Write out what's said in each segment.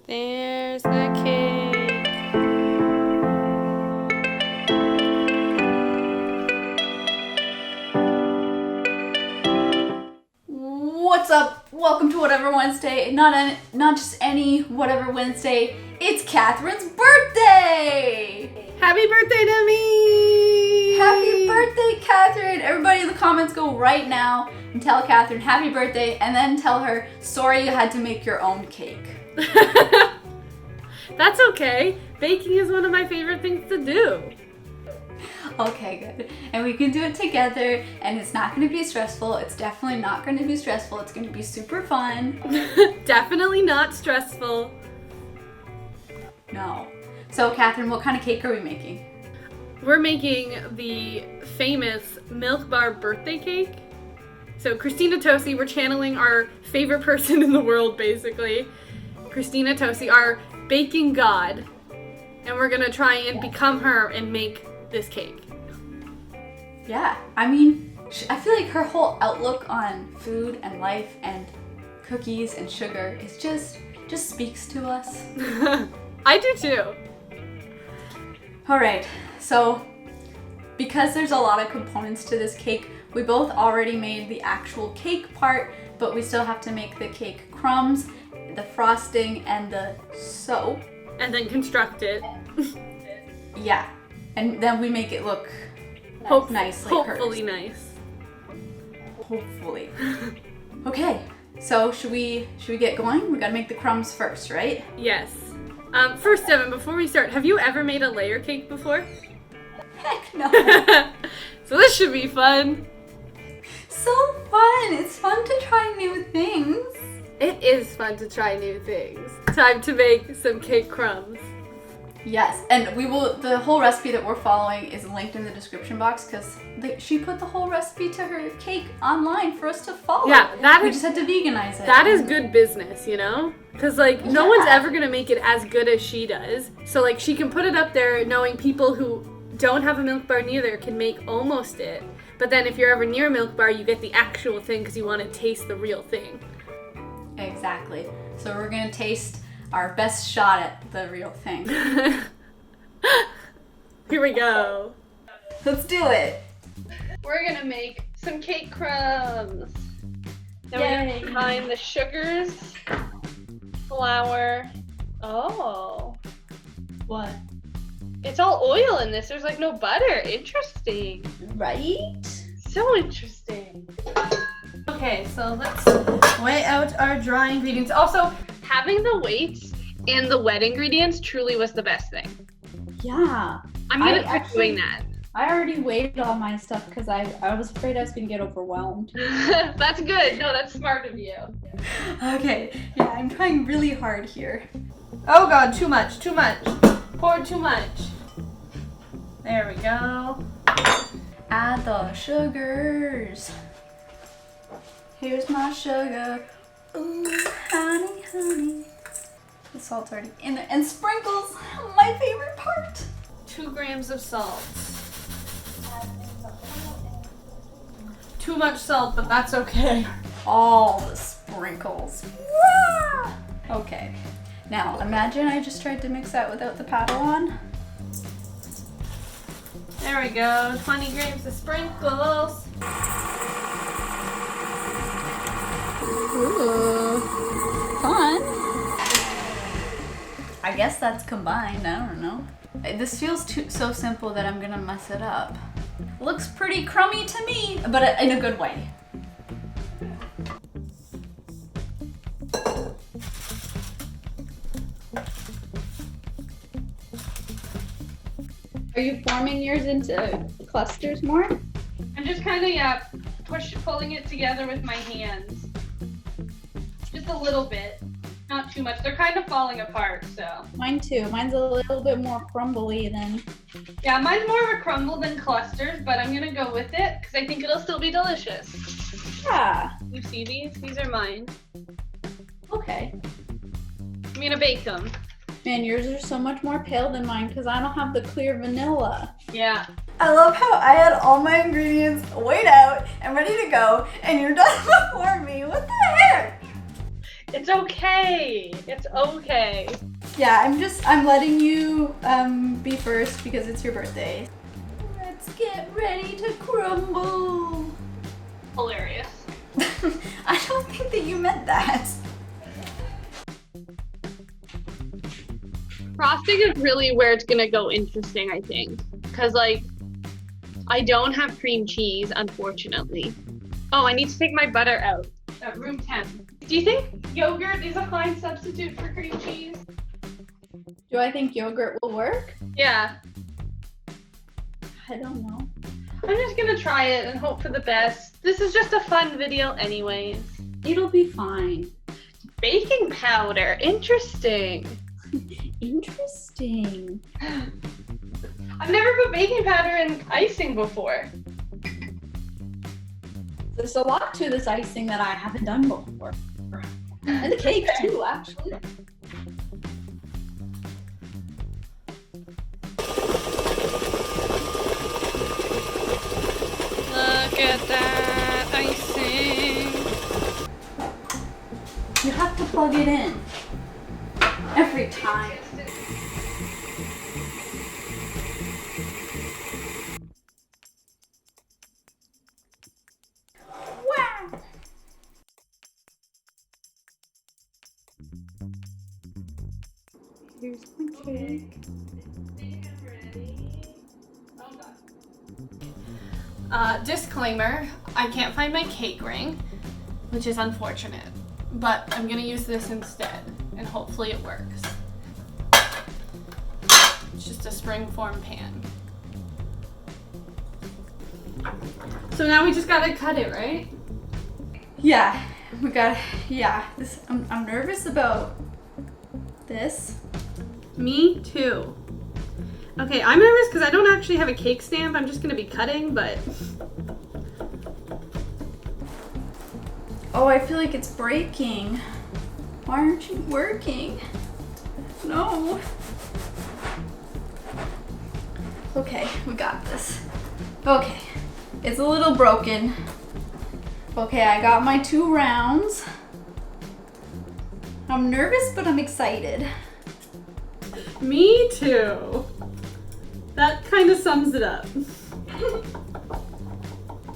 There's the cake. What's up? Welcome to Whatever Wednesday. Not just any Whatever Wednesday. It's Catherine's birthday! Happy birthday to me! Happy birthday, Catherine! Everybody in the comments go right now and tell Catherine happy birthday and then tell her sorry you had to make your own cake. That's okay. Baking is one of my favorite things to do. Okay, good. And we can do it together and it's not going to be stressful. It's definitely not going to be stressful. It's going to be super fun. Definitely not stressful. No. So, Catherine, what kind of cake are we making? We're making the famous Milk Bar birthday cake. So Christina Tosi, we're channeling our favorite person in the world, basically. Christina Tosi, our baking god. And we're going to try and become her and make this cake. Yeah, I mean, I feel like her whole outlook on food and life and cookies and sugar is just speaks to us. I do too. All right, so because there's a lot of components to this cake, we both already made the actual cake part, but we still have to make the cake crumbs, the frosting, and the soap. And then construct it. Yeah, and then we make it look nice like hopefully hers. nice. Hopefully. Okay, so should we get going? We gotta make the crumbs first, right? Yes. First, Devin, before we start, have you ever made a layer cake before? Heck no. So this should be fun. So fun. It's fun to try new things. It is fun to try new things. Time to make some cake crumbs. Yes, and the whole recipe that we're following is linked in the description box because she put the whole recipe to her cake online for us to follow. Yeah, we just had to veganize it. That is good business, you know? Because, like, no one's ever going to make it as good as she does. So, like, she can put it up there knowing people who don't have a Milk Bar neither can make almost it. But then if you're ever near a Milk Bar, you get the actual thing because you want to taste the real thing. Exactly. So we're going to taste our best shot at the real thing. Here we go. Let's do it. We're going to make some cake crumbs. Then Yay. we're going to combine the sugars, flour. Oh. What? It's all oil in this. There's like no butter. Interesting. Right? So interesting. Okay, so let's weigh out our dry ingredients. Also, having the weights and the wet ingredients truly was the best thing. Yeah. I'm gonna quit doing that. I already weighed all my stuff because I was afraid I was going to get overwhelmed. That's good. No, that's smart of you. Okay. Yeah, I'm trying really hard here. Oh god, too much. Pour too much. There we go. Add the sugars. Here's my sugar. Ooh, honey, honey. The salt's already in there. And sprinkles, my favorite part. 2 grams of salt. Too much salt, but that's okay. All the sprinkles. Wah! Okay. Now, imagine I just tried to mix that without the paddle on. There we go. 20 grams of sprinkles. Ooh, fun. I guess that's combined. I don't know. This feels so simple that I'm gonna mess it up. Looks pretty crummy to me, but in a good way. Are you forming yours into clusters more? I'm just kind of, pulling it together with my hands. Just a little bit. Not too much. They're kind of falling apart, so. Mine too. Mine's a little bit more crumbly than... Yeah, mine's more of a crumble than clusters, but I'm gonna go with it because I think it'll still be delicious. Yeah. You see these? These are mine. Okay. I'm gonna bake them. Man, yours are so much more pale than mine because I don't have the clear vanilla. Yeah. I love how I had all my ingredients weighed out and ready to go, and you're done before me. What the heck? It's okay. It's okay. Yeah, I'm letting you be first because it's your birthday. Let's get ready to crumble. Hilarious. I don't think that you meant that. Frosting is really where it's gonna go interesting, I think. Because, like, I don't have cream cheese, unfortunately. Oh, I need to take my butter out at room 10. Do you think yogurt is a fine substitute for cream cheese? Do I think yogurt will work? Yeah. I don't know. I'm just gonna try it and hope for the best. This is just a fun video anyways. It'll be fine. Baking powder, interesting. Interesting. I've never put baking powder in icing before. There's a lot to this icing that I haven't done before. And the cake too, actually. Look at that icing. You have to plug it in. Every time. Wow! Here's my cake. Disclaimer, I can't find my cake ring, which is unfortunate, but I'm gonna use this instead, and hopefully it works. It's just a spring-form pan. So now we just gotta cut it, right? Yeah, we got. Yeah, this. I'm nervous about this. Me too. Okay, I'm nervous because I don't actually have a cake stamp. I'm just gonna be cutting, but. Oh, I feel like it's breaking. Why aren't you working? No. Okay, we got this. Okay, it's a little broken. Okay, I got my 2 rounds. I'm nervous, but I'm excited. Me too. That kind of sums it up.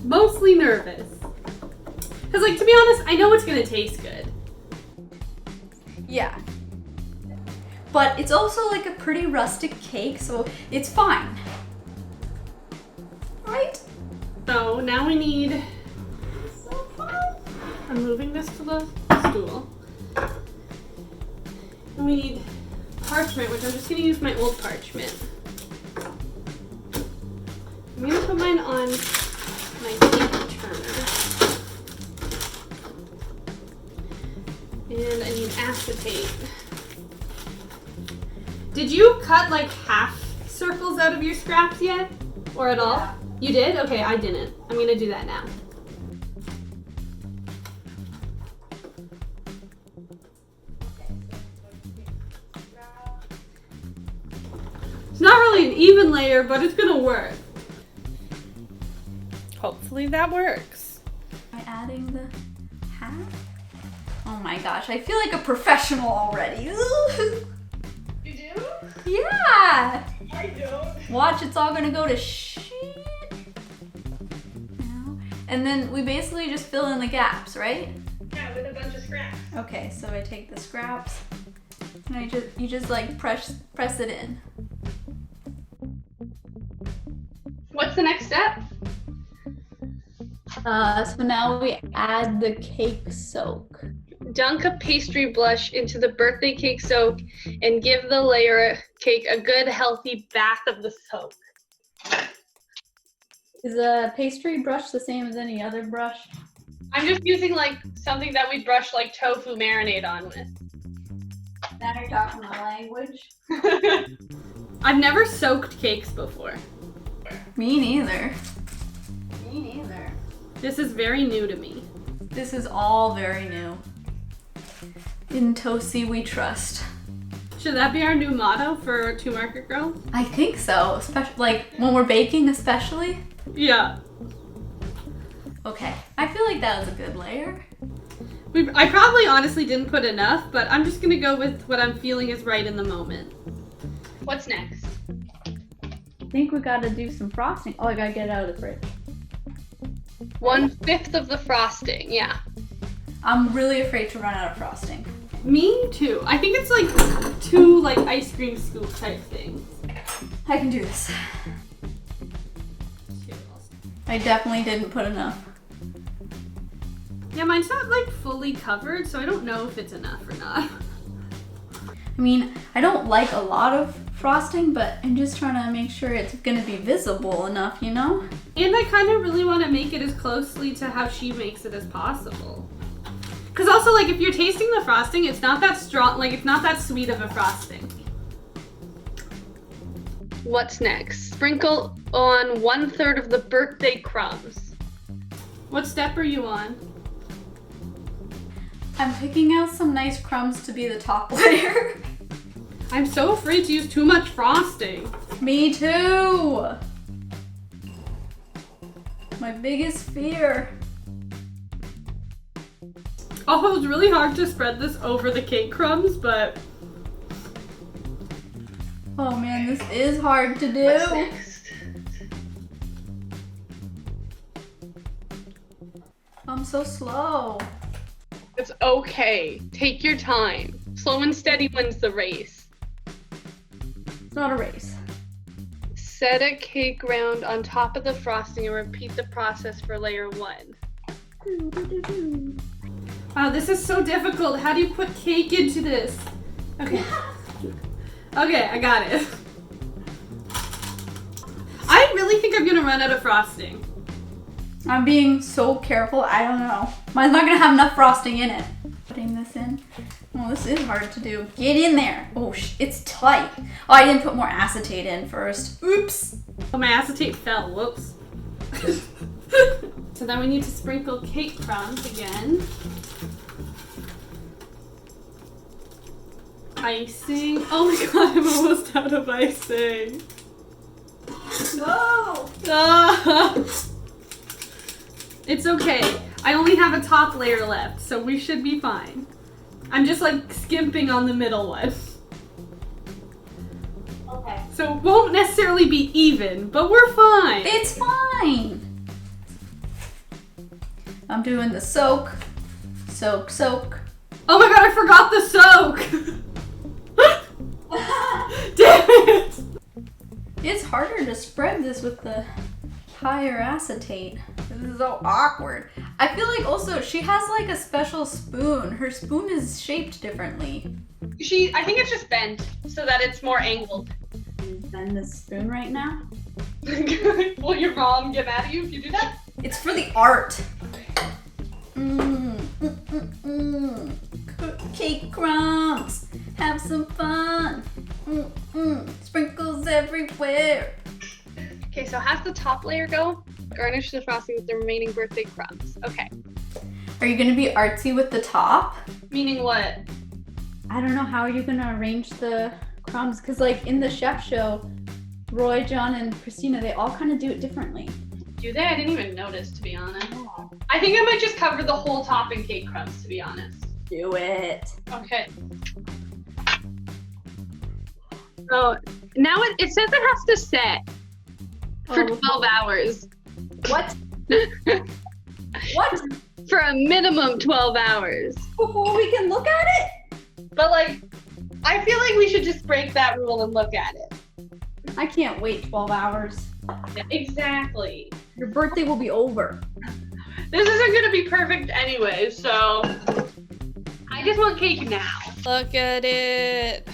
Mostly nervous. Because, like, to be honest, I know it's gonna taste good. Yeah. But it's also like a pretty rustic cake, so it's fine. Right? So now we need. So fun. I'm moving this to the stool. And we need parchment, which I'm just gonna use my old parchment. I'm gonna put mine on my cake turner. And I need acetate. Did you cut like half circles out of your scraps yet? Or at all? Yeah. You did? Okay, I didn't. I'm gonna do that now. It's not really an even layer, but it's gonna work. Hopefully that works. Am I adding the half? Oh my gosh, I feel like a professional already. You do? Yeah! I don't. Watch, it's all gonna go to shit. Now. And then we basically just fill in the gaps, right? Yeah, with a bunch of scraps. Okay, so I take the scraps and you just like press it in. What's the next step? So now we add the cake soak. Dunk a pastry blush into the birthday cake soak and give the layer cake a good healthy bath of the soak. Is a pastry brush the same as any other brush? I'm just using like something that we brush like tofu marinade on with. Now you're talking my language. I've never soaked cakes before. Me neither. Me neither. This is very new to me. This is all very new. In Tosi we trust. Should that be our new motto for Two Market Girl? I think so, especially like when we're baking especially. Yeah. Okay, I feel like that was a good layer. I probably honestly didn't put enough, but I'm just gonna go with what I'm feeling is right in the moment. What's next? I think we gotta do some frosting. Oh, I gotta get it out of the fridge. 1/5 of the frosting, yeah. I'm really afraid to run out of frosting. Me too. I think it's like 2 like ice cream scoop type things. I can do this. I definitely didn't put enough. Yeah, mine's not like fully covered, so I don't know if it's enough or not. I mean, I don't like a lot of frosting, but I'm just trying to make sure it's gonna be visible enough, you know? And I kind of really want to make it as closely to how she makes it as possible. Because also, like, if you're tasting the frosting, it's not that strong, like, it's not that sweet of a frosting. What's next? Sprinkle on 1/3 of the birthday crumbs. What step are you on? I'm picking out some nice crumbs to be the top layer. I'm so afraid to use too much frosting. Me too. My biggest fear. Oh, it's really hard to spread this over the cake crumbs, but... Oh man, this is hard to do. What's next? I'm so slow. It's okay. Take your time. Slow and steady wins the race. It's not a race. Set a cake round on top of the frosting and repeat the process for layer 1. Wow, this is so difficult. How do you put cake into this? Okay. Okay, I got it. I really think I'm gonna run out of frosting. I'm being so careful, I don't know. Mine's not gonna have enough frosting in it. Putting this in. Oh, this is hard to do. Get in there. Oh, it's tight. Oh, I didn't put more acetate in first. Oops. Oh, my acetate fell. Whoops. So then we need to sprinkle cake crumbs again. Icing. Oh my god, I'm almost out of icing. No. Ah. It's okay. I only have a top layer left, so we should be fine. I'm just like skimping on the middle one. Okay. So it won't necessarily be even, but we're fine. It's fine. I'm doing the soak. Soak, soak. Oh my god, I forgot the soak! Damn it! It's harder to spread this with the higher acetate. This is so awkward. I feel like also she has like a special spoon. Her spoon is shaped differently. I think it's just bent so that it's more angled. Bend the spoon right now. Will your mom get mad at you if you do that? It's for the art. Cake crumbs. Have some fun. Sprinkles everywhere. Okay, so how's the top layer go? Garnish the frosting with the remaining birthday crumbs. Okay. Are you gonna be artsy with the top? Meaning what? I don't know, how are you gonna arrange the crumbs? Because like in the chef show, Roy, John, and Christina, they all kind of do it differently. Do they? I didn't even notice, to be honest. I think I might just cover the whole top in cake crumbs, to be honest. Do it. Okay. So now it says it has to set for 12 hours. What? What? For a minimum 12 hours. Before we can look at it? But like, I feel like we should just break that rule and look at it. I can't wait 12 hours. Exactly. Your birthday will be over. This isn't gonna be perfect anyway, so I just want cake now. Look at it.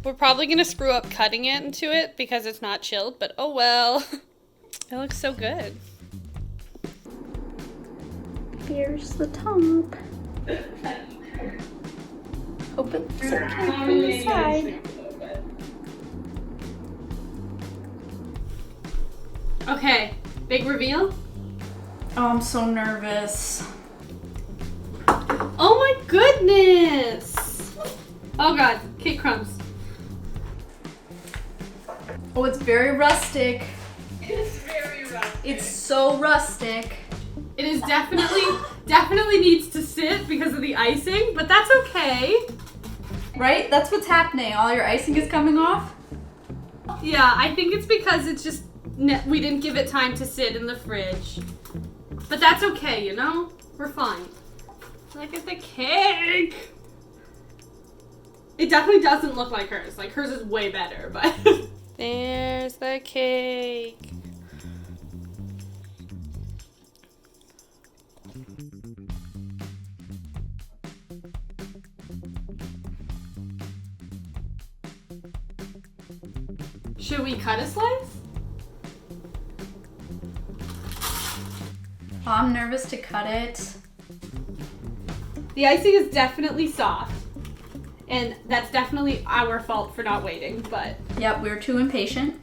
We're probably gonna screw up cutting it into it because it's not chilled, but oh well. It looks so good. Here's the top. Hope it's okay from the side. Okay, big reveal. Oh, I'm so nervous. Oh my goodness! Oh god, cake crumbs. Oh, it's very rustic. It's very rough. It's so rustic. It is definitely needs to sit because of the icing, but that's okay. Right? That's what's happening. All your icing is coming off? Yeah, I think it's because it's just, we didn't give it time to sit in the fridge. But that's okay, you know? We're fine. Look at the cake! It definitely doesn't look like hers. Like, hers is way better, but... There's the cake. Should we cut a slice? I'm nervous to cut it. The icing is definitely soft. And that's definitely our fault for not waiting, but... Yep, we were too impatient.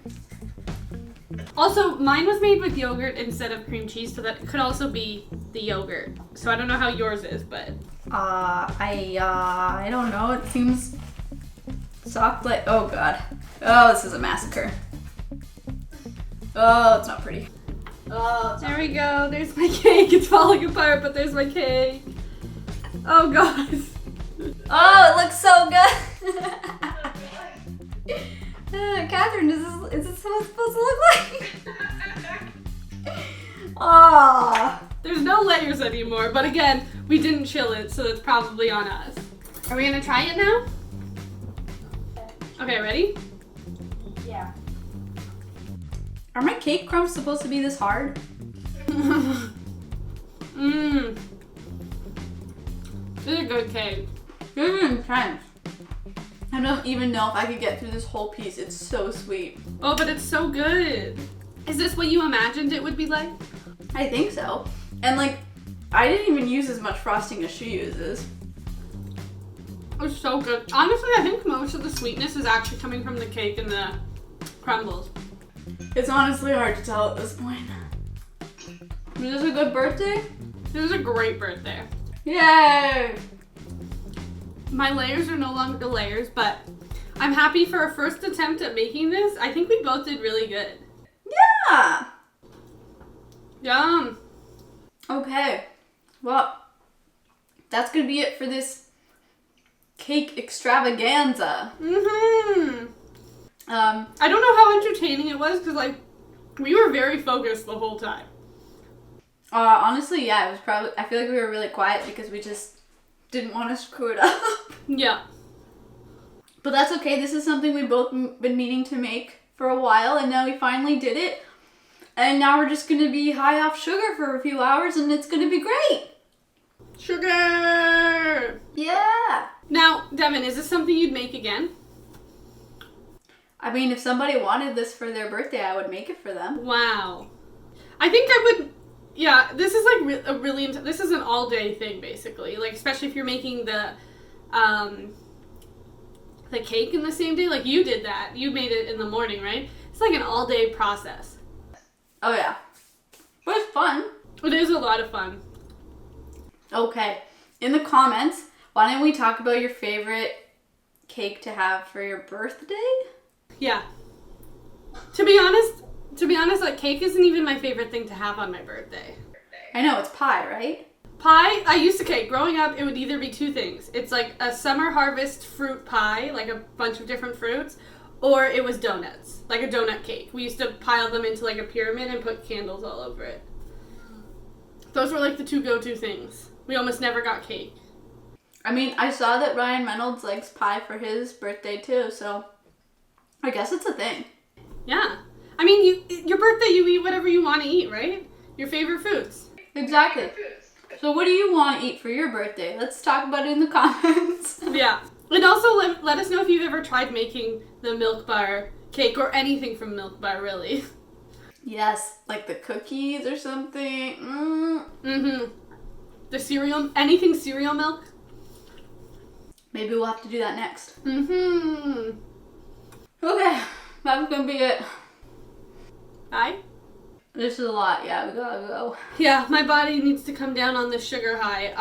Also, mine was made with yogurt instead of cream cheese, so that could also be the yogurt. So I don't know how yours is, but... I don't know. It seems soft like... Oh, God. Oh, this is a massacre. Oh, it's not pretty. Oh, there we go. There's my cake. It's falling apart, but there's my cake. Oh, God. Oh, it looks so good. Catherine, is this what it's supposed to look like? Oh. There's no layers anymore, but again, we didn't chill it, so it's probably on us. Are we gonna try it now? Okay, ready? Yeah. Are my cake crumbs supposed to be this hard? Mmm. This is a good cake. Intense. I don't even know if I could get through this whole piece. It's so sweet. Oh, but it's so good. Is this what you imagined it would be like? I think so. And like, I didn't even use as much frosting as she uses. It's so good. Honestly, I think most of the sweetness is actually coming from the cake and the crumbles. It's honestly hard to tell at this point. Is this a good birthday? This is a great birthday. Yay! My layers are no longer layers, but I'm happy for our first attempt at making this. I think we both did really good. Yeah! Yum. Okay. Well, that's gonna be it for this cake extravaganza. Mm-hmm. I don't know how entertaining it was because, like, we were very focused the whole time. Honestly, yeah, it was probably, I feel like we were really quiet because we just didn't want to screw it up. Yeah. But that's okay. This is something we've both been meaning to make for a while, and now we finally did it. And now we're just gonna be high off sugar for a few hours, and it's gonna be great. Sugar! Yeah! Now, Devin, is this something you'd make again? I mean, if somebody wanted this for their birthday, I would make it for them. Wow. I think I would... Yeah, this is like a really... This is an all-day thing, basically. Like, especially if you're making the cake in the same day. Like, you did that. You made it in the morning, right? It's like an all-day process. Oh, yeah. But it's fun. It is a lot of fun. Okay. In the comments, why don't we talk about your favorite cake to have for your birthday? Yeah. To be honest, like, cake isn't even my favorite thing to have on my birthday. I know, it's pie, right? Pie, I used to cake. Growing up, it would either be two things. It's like a summer harvest fruit pie, like a bunch of different fruits, or it was donuts, like a donut cake. We used to pile them into like a pyramid and put candles all over it. Those were like the two go-to things. We almost never got cake. I mean, I saw that Ryan Reynolds likes pie for his birthday too, so I guess it's a thing. Yeah. I mean, your birthday, you eat whatever you want to eat, right? Your favorite foods. Exactly. So what do you want to eat for your birthday? Let's talk about it in the comments. Yeah. And also let us know if you've ever tried making the Milk Bar cake or anything from Milk Bar, really. Yes, like the cookies or something. Mm-hmm. The cereal, anything cereal milk. Maybe we'll have to do that next. Mm-hmm. Okay, that's gonna be it. Bye? This is a lot, yeah, we gotta go. Yeah, my body needs to come down on the sugar high.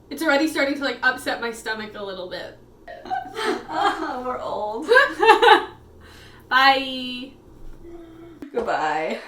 It's already starting to like upset my stomach a little bit. We're old. Bye. Goodbye.